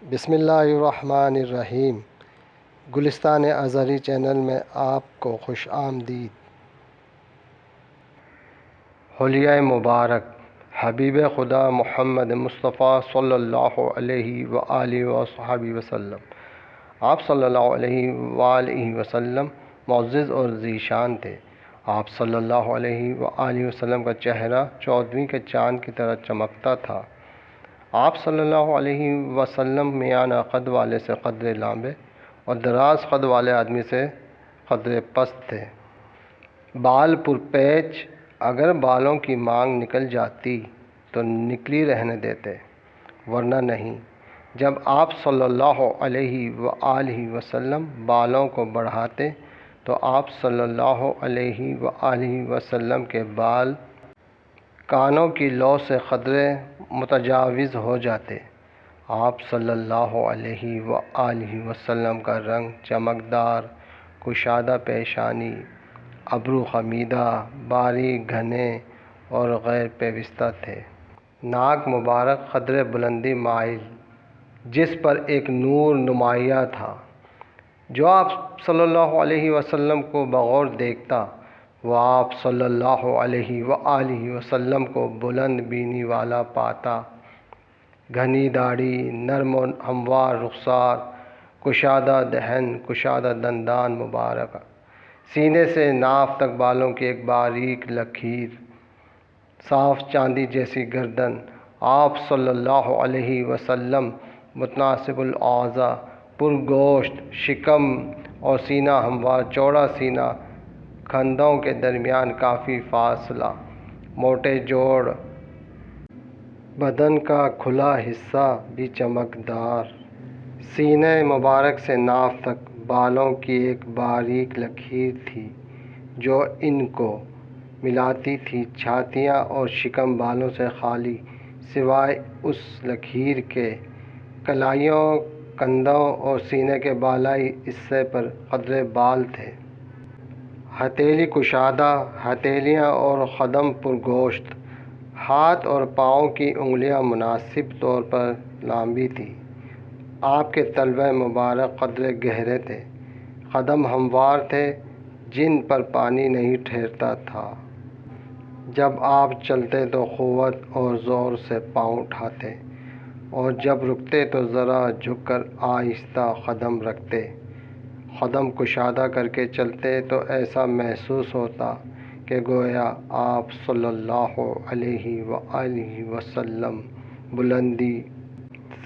بسم اللہ الرحمن الرحیم۔ گلستان ازہری چینل میں آپ کو خوش آمدید۔ حلیہ مبارک حبیب خدا محمد مصطفیٰ صلی اللہ علیہ وآلہ وصحبہ وسلم۔ آپ صلی اللہ علیہ وآلہ وسلم معزز اور ذیشان تھے۔ آپ صلی اللہ علیہ وآلہ وسلم کا چہرہ چودھویں کے چاند کی طرح چمکتا تھا۔ آپ صلی اللہ علیہ وسلم میانہ قد والے سے قدرے لمبے اور دراز قد والے آدمی سے قدرے پست تھے۔ بال پرپیچ، اگر بالوں کی مانگ نکل جاتی تو نکلی رہنے دیتے، ورنہ نہیں۔ جب آپ صلی اللہ علیہ وآلہ وسلم بالوں کو بڑھاتے تو آپ صلی اللہ علیہ وآلہ وسلم کے بال کانوں کی لو سے قدرے متجاوز ہو جاتے۔ آپ صلی اللہ علیہ وآلہ وسلم کا رنگ چمکدار، کشادہ پیشانی، ابرو خمیدہ، باریک گھنے اور غیر پیوستہ تھے۔ ناک مبارک قدرے بلندی مائل، جس پر ایک نور نمایاں تھا۔ جو آپ صلی اللہ علیہ وسلم کو بغور دیکھتا، وہ آپ صلی اللہ علیہ وآلہ وسلم کو بلند بینی والا پاتا۔ گھنی داڑھی، نرم و ہموار رخسار، کشادہ دہن، کشادہ دندان مبارک، سینے سے ناف تک بالوں کی ایک باریک لکیر، صاف چاندی جیسی گردن۔ آپ صلی اللہ علیہ وسلم متناسب الاعضاء، پرگوشت، شکم اور سینہ ہموار، چوڑا سینہ، کندھوں کے درمیان کافی فاصلہ، موٹے جوڑ، بدن کا کھلا حصہ بھی چمکدار۔ سینہ مبارک سے ناف تک بالوں کی ایک باریک لکیر تھی جو ان کو ملاتی تھی۔ چھاتیاں اور شکم بالوں سے خالی، سوائے اس لکیر کے۔ کلائیوں، کندھوں اور سینے کے بالائی حصے پر قدرے بال تھے۔ ہتھیلی کشادہ، ہتھیلیاں اور قدم پرگوشت۔ ہاتھ اور پاؤں کی انگلیاں مناسب طور پر لمبی تھیں۔ آپ کے تلوے مبارک قدرے گہرے تھے۔ قدم ہموار تھے جن پر پانی نہیں ٹھہرتا تھا۔ جب آپ چلتے تو قوت اور زور سے پاؤں اٹھاتے اور جب رکتے تو ذرا جھک کر آہستہ قدم رکھتے۔ قدم کشادہ کر کے چلتے تو ایسا محسوس ہوتا کہ گویا آپ صلی اللہ علیہ وآلہ وسلم بلندی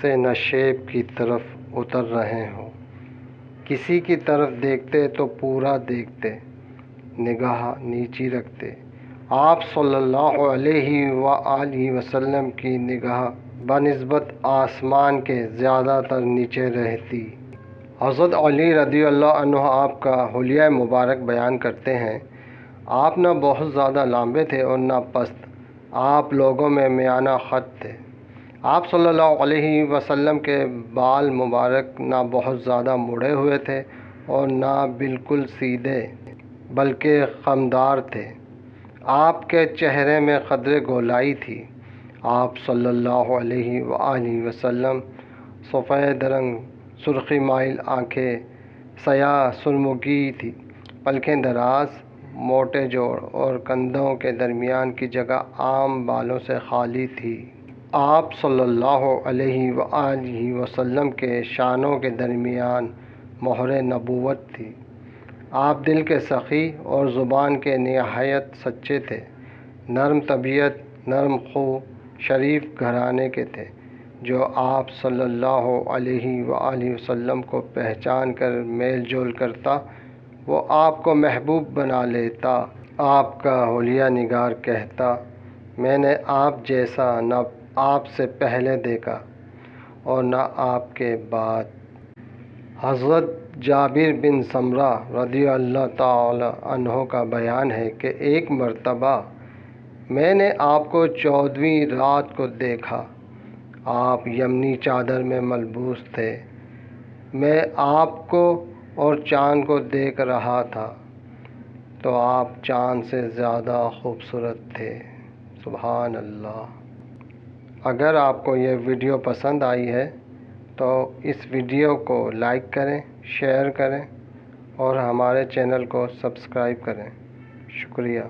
سے نشیب کی طرف اتر رہے ہوں۔ کسی کی طرف دیکھتے تو پورا دیکھتے، نگاہ نیچی رکھتے۔ آپ صلی اللہ علیہ وآلہ وسلم کی نگاہ بنسبت آسمان کے زیادہ تر نیچے رہتی۔ حضرت علی رضی اللہ عنہ آپ کا حلیہ مبارک بیان کرتے ہیں، آپ نہ بہت زیادہ لمبے تھے اور نہ پست، آپ لوگوں میں میانہ قد تھے۔ آپ صلی اللہ علیہ وسلم کے بال مبارک نہ بہت زیادہ مڑے ہوئے تھے اور نہ بالکل سیدھے، بلکہ خمدار تھے۔ آپ کے چہرے میں قدرے گولائی تھی۔ آپ صلی اللہ علیہ وآلہ وسلم سفید رنگ، سرخی مائل آنکھیں، سیاہ سرمگی تھی، پلکیں دراز، موٹے جوڑ اور کندھوں کے درمیان کی جگہ عام بالوں سے خالی تھی۔ آپ صلی اللہ علیہ وآلہ وسلم کے شانوں کے درمیان مہر نبوت تھی۔ آپ دل کے سخی اور زبان کے نہایت سچے تھے۔ نرم طبیعت، نرم خو، شریف گھرانے کے تھے۔ جو آپ صلی اللہ علیہ وآلہ وسلم کو پہچان کر میل جول کرتا، وہ آپ کو محبوب بنا لیتا۔ آپ کا حلیہ نگار کہتا، میں نے آپ جیسا نہ آپ سے پہلے دیکھا اور نہ آپ کے بعد۔ حضرت جابر بن سمرہ رضی اللہ تعالی عنہ کا بیان ہے کہ ایک مرتبہ میں نے آپ کو 14ویں رات کو دیکھا۔ آپ یمنی چادر میں ملبوس تھے۔ میں آپ کو اور چاند کو دیکھ رہا تھا تو آپ چاند سے زیادہ خوبصورت تھے۔ سبحان اللہ۔ اگر آپ کو یہ ویڈیو پسند آئی ہے تو اس ویڈیو کو لائک کریں، شیئر کریں اور ہمارے چینل کو سبسکرائب کریں۔ شکریہ۔